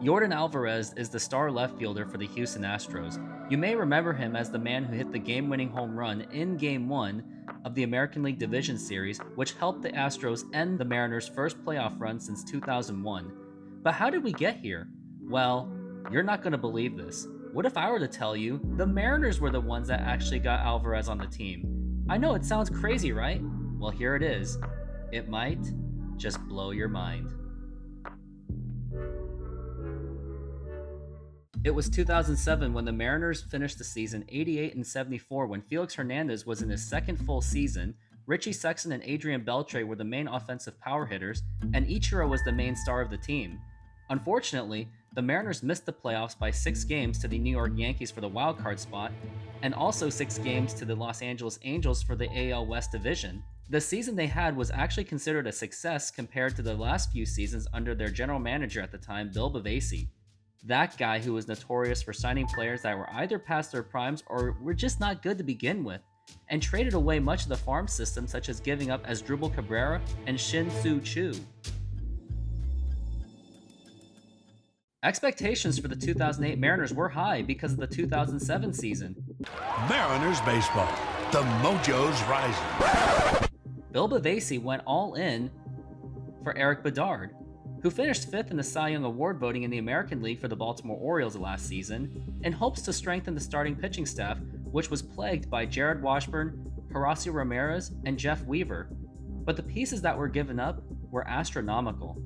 Yordan Alvarez is the star left fielder for the Houston Astros. You may remember him as the man who hit the game winning home run in Game 1 of the American League Division Series, which helped the Astros end the Mariners' first playoff run since 2001. But how did we get here? Well, you're not going to believe this. What if I were to tell you the Mariners were the ones that actually got Alvarez on the team? I know it sounds crazy, right? Well, here it is. It might just blow your mind. It was 2007 when the Mariners finished the season 88-74 when Felix Hernandez was in his second full season, Richie Sexson and Adrian Beltre were the main offensive power hitters, and Ichiro was the main star of the team. Unfortunately, the Mariners missed the playoffs by 6 games to the New York Yankees for the wildcard spot, and also 6 games to the Los Angeles Angels for the AL West division. The season they had was actually considered a success compared to the last few seasons under their general manager at the time, Bill Bavasi. That guy who was notorious for signing players that were either past their primes or were just not good to begin with, and traded away much of the farm system, such as giving up Asdrubal Cabrera and Shin-Soo Choo. Expectations for the 2008 Mariners were high because of the 2007 season. Mariners baseball, the mojo's rising. Bill Bavasi went all in for Erik Bedard, who finished 5th in the Cy Young Award voting in the American League for the Baltimore Orioles last season, in hopes to strengthen the starting pitching staff, which was plagued by Jared Washburn, Horacio Ramirez, and Jeff Weaver. But the pieces that were given up were astronomical.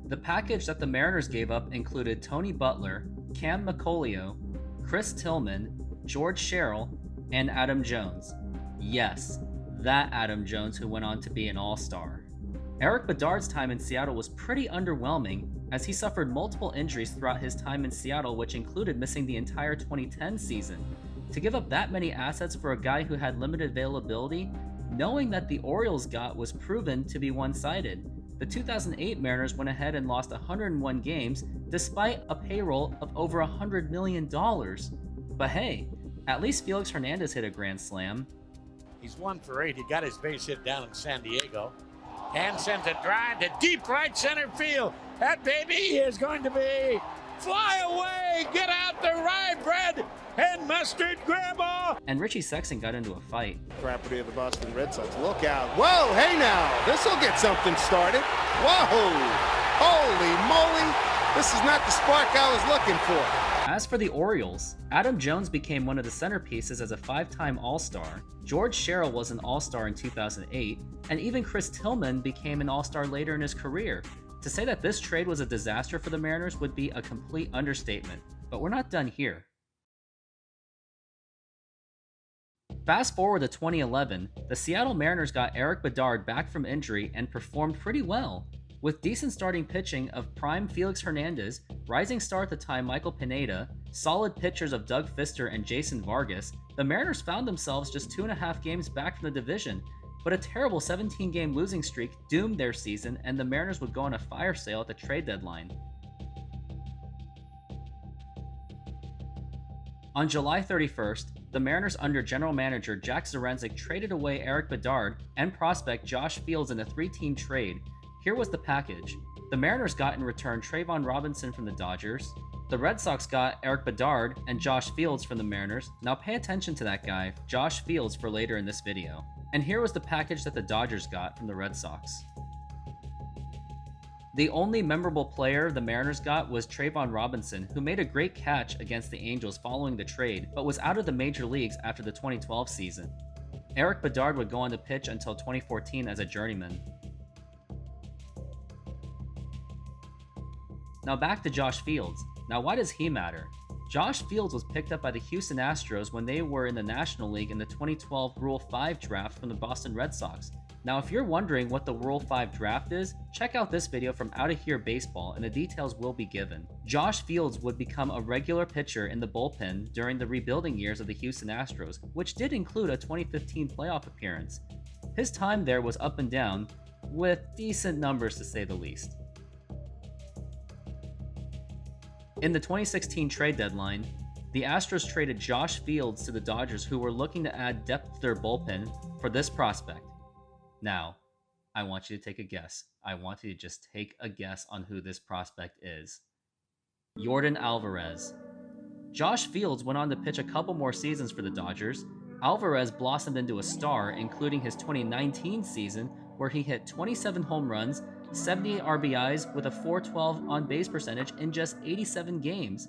The package that the Mariners gave up included Tony Butler, Cam McColio, Chris Tillman, George Sherrill, and Adam Jones. Yes, that Adam Jones who went on to be an all-star. Erik Bedard's time in Seattle was pretty underwhelming, as he suffered multiple injuries throughout his time in Seattle, which included missing the entire 2010 season. To give up that many assets for a guy who had limited availability, knowing that the Orioles got was proven to be one-sided. The 2008 Mariners went ahead and lost 101 games, despite a payroll of over $100 million. But hey, at least Felix Hernandez hit a grand slam. He's 1 for 8. He got his base hit down in San Diego. And sends a drive to deep right center field. That baby is going to be fly away. Get out the rye bread and mustard grandma. And Richie Sexson got into a fight. Property of the Boston Red Sox. Look out. Whoa, hey now. This'll get something started. Whoa. Holy moly. This is not the spark I was looking for. As for the Orioles, Adam Jones became one of the centerpieces as a 5-time All-Star. George Sherrill was an All-Star in 2008, and even Chris Tillman became an All-Star later in his career. To say that this trade was a disaster for the Mariners would be a complete understatement, but we're not done here. Fast forward to 2011, the Seattle Mariners got Erik Bedard back from injury and performed pretty well. With decent starting pitching of prime Felix Hernandez, rising star at the time Michael Pineda, solid pitchers of Doug Fister and Jason Vargas, the Mariners found themselves just 2.5 games back from the division, but a terrible 17-game losing streak doomed their season, and the Mariners would go on a fire sale at the trade deadline. On July 31st, the Mariners under general manager Jack Zduriencik traded away Erik Bedard and prospect Josh Fields in a 3-team trade. Here was the package. The Mariners got in return Trayvon Robinson from the Dodgers. The Red Sox got Erik Bedard and Josh Fields from the Mariners. Now pay attention to that guy, Josh Fields, for later in this video. And here was the package that the Dodgers got from the Red Sox. The only memorable player the Mariners got was Trayvon Robinson, who made a great catch against the Angels following the trade, but was out of the major leagues after the 2012 season. Erik Bedard would go on to pitch until 2014 as a journeyman. Now back to Josh Fields. Now why does he matter? Josh Fields was picked up by the Houston Astros when they were in the National League in the 2012 Rule 5 draft from the Boston Red Sox. Now if you're wondering what the Rule 5 draft is, check out this video from Outta Here Baseball and the details will be given. Josh Fields would become a regular pitcher in the bullpen during the rebuilding years of the Houston Astros, which did include a 2015 playoff appearance. His time there was up and down, with decent numbers to say the least. In the 2016 trade deadline, the Astros traded Josh Fields to the Dodgers, who were looking to add depth to their bullpen for this prospect. Now, I want you to take a guess. I want you to just take a guess on who this prospect is. Yordan Alvarez. Josh Fields went on to pitch a couple more seasons for the Dodgers. Alvarez blossomed into a star, including his 2019 season, where he hit 27 home runs, 78 RBIs with a .412 on-base percentage in just 87 games.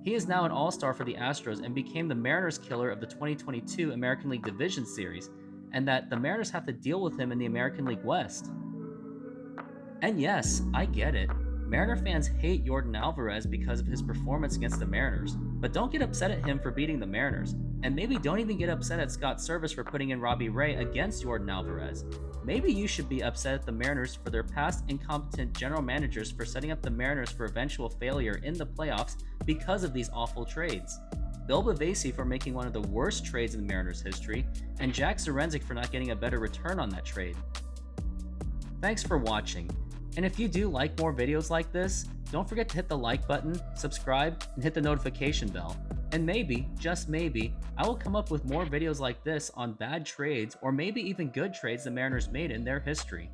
He is now an all-star for the Astros and became the Mariners' killer of the 2022 American League Division Series, and that the Mariners have to deal with him in the American League West. And yes, I get it. Mariner fans hate Yordan Alvarez because of his performance against the Mariners, but don't get upset at him for beating the Mariners, and maybe don't even get upset at Scott Service for putting in Robbie Ray against Yordan Alvarez. Maybe you should be upset at the Mariners for their past incompetent general managers for setting up the Mariners for eventual failure in the playoffs because of these awful trades. Bill Bavasi for making one of the worst trades in Mariners history, and Jack Zarenzik for not getting a better return on that trade. Thanks for watching. And if you do like more videos like this, don't forget to hit the like button, subscribe, and hit the notification bell. And maybe, just maybe, I will come up with more videos like this on bad trades or maybe even good trades the Mariners made in their history.